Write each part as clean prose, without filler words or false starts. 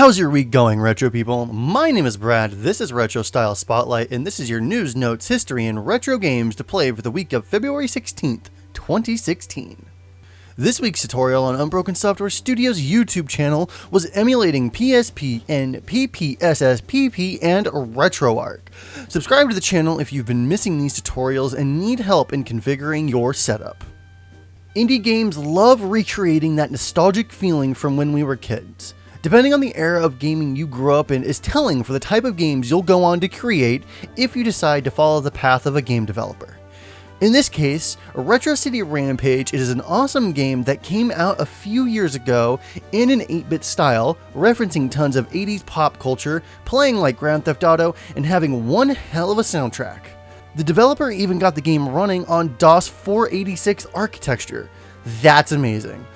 How's your week going, retro people? My name is Brad, this is Retro Style Spotlight, and this is your news, notes, history, and retro games to play for the week of February 16th, 2016. This week's tutorial on Unbroken Software Studios' YouTube channel was emulating PSP and PPSSPP and Retroarch. Subscribe to the channel if you've been missing these tutorials and need help in configuring your setup. Indie games love recreating that nostalgic feeling from when we were kids. Depending on the era of gaming you grew up in is telling for the type of games you'll go on to create if you decide to follow the path of a game developer. In this case, Retro City Rampage is an awesome game that came out a few years ago in an 8-bit style, referencing tons of 80s pop culture, playing like Grand Theft Auto, and having one hell of a soundtrack. The developer even got the game running on DOS 486 architecture. That's amazing.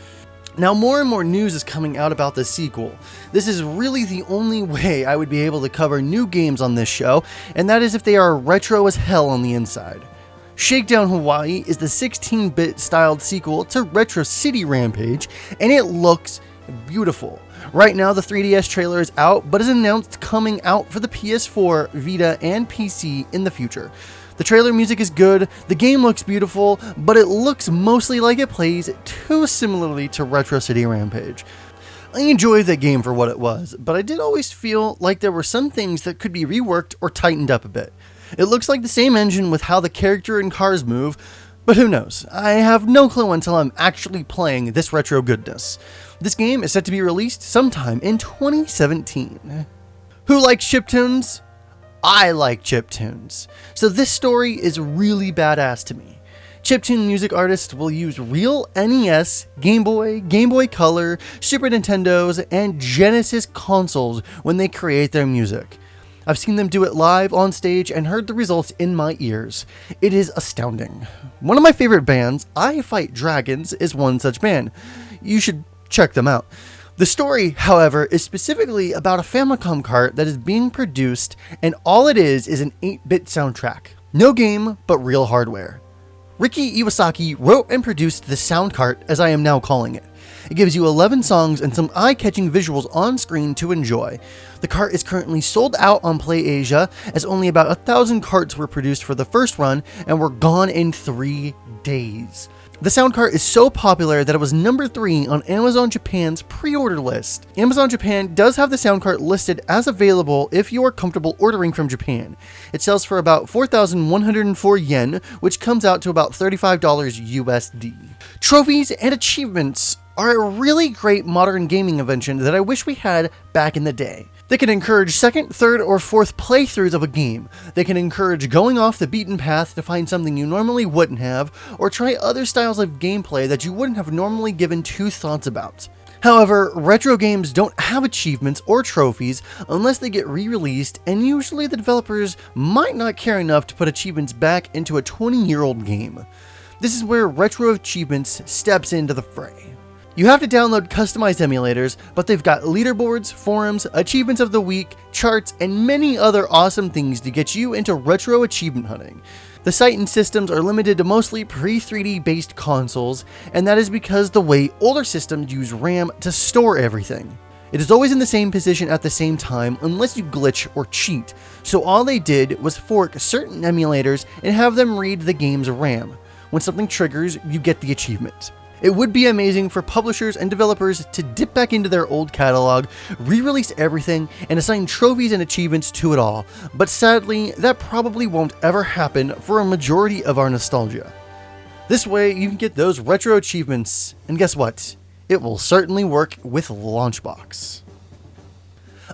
Now, more and more news is coming out about the sequel. This is really the only way I would be able to cover new games on this show, and that is if they are retro as hell on the inside. Shakedown Hawaii is the 16-bit styled sequel to Retro City Rampage, and it looks beautiful. Right now, the 3DS trailer is out, but is announced coming out for the PS4, Vita, and PC in the future. The trailer music is good, the game looks beautiful, but it looks mostly like it plays too similarly to Retro City Rampage. I enjoyed that game for what it was, but I did always feel like there were some things that could be reworked or tightened up a bit. It looks like the same engine with how the character and cars move, but who knows? I have no clue until I'm actually playing this retro goodness. This game is set to be released sometime in 2017. Who likes chiptunes? I like chiptunes, so this story is really badass to me. Chiptune music artists will use real NES, Game Boy Color, Super Nintendos, and Genesis consoles when they create their music. I've seen them do it live on stage and heard the results in my ears. It is astounding. One of my favorite bands, I Fight Dragons, is one such band. You should check them out. The story, however, is specifically about a Famicom cart that is being produced, and all it is an 8-bit soundtrack. No game, but real hardware. Riki Iwasaki wrote and produced the sound cart, as I am now calling it. It gives you 11 songs and some eye-catching visuals on screen to enjoy. The cart is currently sold out on PlayAsia, as only about 1,000 carts were produced for the first run and were gone in 3 days. The sound cart is so popular that it was number 3 on Amazon Japan's pre-order list. Amazon Japan does have the sound cart listed as available if you are comfortable ordering from Japan. It sells for about 4,104 yen, which comes out to about $35 USD. Trophies and achievements are a really great modern gaming invention that I wish we had back in the day. They can encourage second, third, or fourth playthroughs of a game. They can encourage going off the beaten path to find something you normally wouldn't have, or try other styles of gameplay that you wouldn't have normally given 2 thoughts about. However, retro games don't have achievements or trophies unless they get re-released, and usually the developers might not care enough to put achievements back into a 20-year-old game. This is where Retro Achievements steps into the fray. You have to download customized emulators, but they've got leaderboards, forums, achievements of the week, charts, and many other awesome things to get you into retro achievement hunting. The site and systems are limited to mostly pre-3D based consoles, and that is because the way older systems use RAM to store everything. It is always in the same position at the same time unless you glitch or cheat, so all they did was fork certain emulators and have them read the game's RAM. When something triggers, you get the achievement. It would be amazing for publishers and developers to dip back into their old catalog, re-release everything, and assign trophies and achievements to it all, but sadly, that probably won't ever happen for a majority of our nostalgia. This way, you can get those retro achievements, and guess what? It will certainly work with LaunchBox.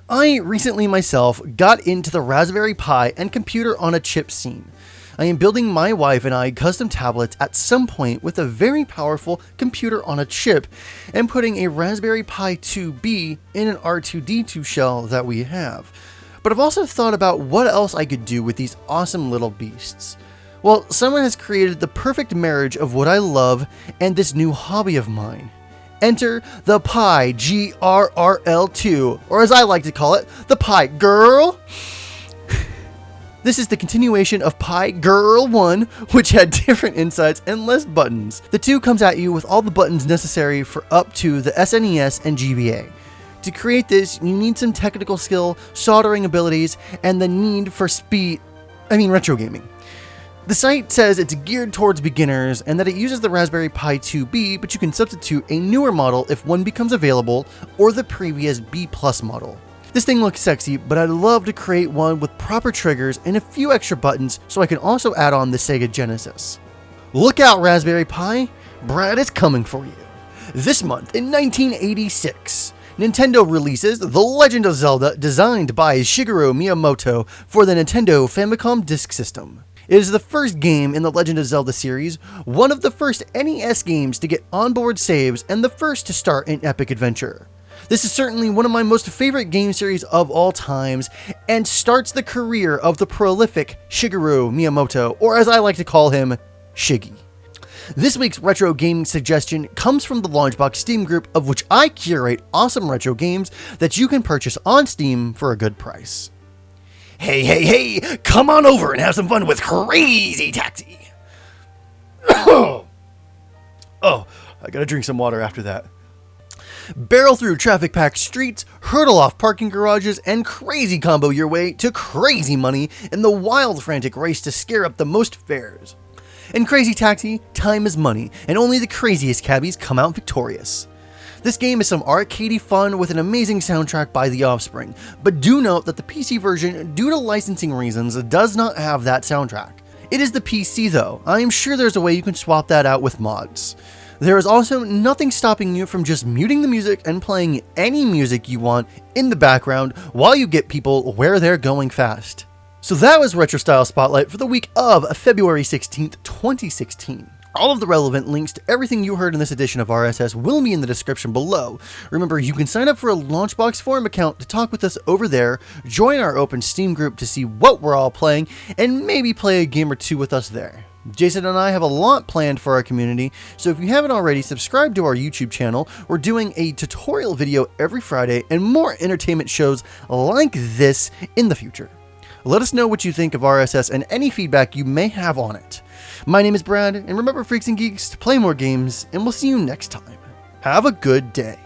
I recently myself got into the Raspberry Pi and computer on a chip scene. I am building my wife and I custom tablets at some point with a very powerful computer on a chip and putting a Raspberry Pi 2B in an R2D2 shell that we have. But I've also thought about what else I could do with these awesome little beasts. Well, someone has created the perfect marriage of what I love and this new hobby of mine. Enter the PiGRRL II, or as I like to call it, the PiGRRL. This is the continuation of PiGRRL I, which had different insides and less buttons. The 2 comes at you with all the buttons necessary for up to the SNES and GBA. To create this, you need some technical skill, soldering abilities, and the need for retro gaming. The site says it's geared towards beginners and that it uses the Raspberry Pi 2B, but you can substitute a newer model if one becomes available, or the previous B+ model. This thing looks sexy, but I'd love to create one with proper triggers and a few extra buttons so I can also add on the Sega Genesis. Look out, Raspberry Pi! Brad is coming for you. This month, in 1986, Nintendo releases The Legend of Zelda, designed by Shigeru Miyamoto for the Nintendo Famicom Disk System. It is the first game in the Legend of Zelda series, one of the first NES games to get onboard saves, and the first to start an epic adventure. This is certainly one of my most favorite game series of all times, and starts the career of the prolific Shigeru Miyamoto, or as I like to call him, Shiggy. This week's retro gaming suggestion comes from the LaunchBox Steam group, of which I curate awesome retro games that you can purchase on Steam for a good price. Hey, come on over and have some fun with Crazy Taxi. Oh, I gotta drink some water after that. Barrel through traffic-packed streets, hurdle off parking garages, and crazy combo your way to crazy money in the wild, frantic race to scare up the most fares. In Crazy Taxi, time is money, and only the craziest cabbies come out victorious. This game is some arcadey fun with an amazing soundtrack by The Offspring, but do note that the PC version, due to licensing reasons, does not have that soundtrack. It is the PC though. I am sure there's a way you can swap that out with mods. There is also nothing stopping you from just muting the music and playing any music you want in the background while you get people where they're going fast. So that was Retro Style Spotlight for the week of February 16th, 2016. All of the relevant links to everything you heard in this edition of RSS will be in the description below. Remember, you can sign up for a LaunchBox forum account to talk with us over there, join our open Steam group to see what we're all playing, and maybe play a game or two with us there. Jason and I have a lot planned for our community, so if you haven't already, subscribe to our YouTube channel. We're doing a tutorial video every Friday and more entertainment shows like this in the future. Let us know what you think of RSS and any feedback you may have on it. My name is Brad, and remember, freaks and geeks, to play more games, and we'll see you next time. Have a good day.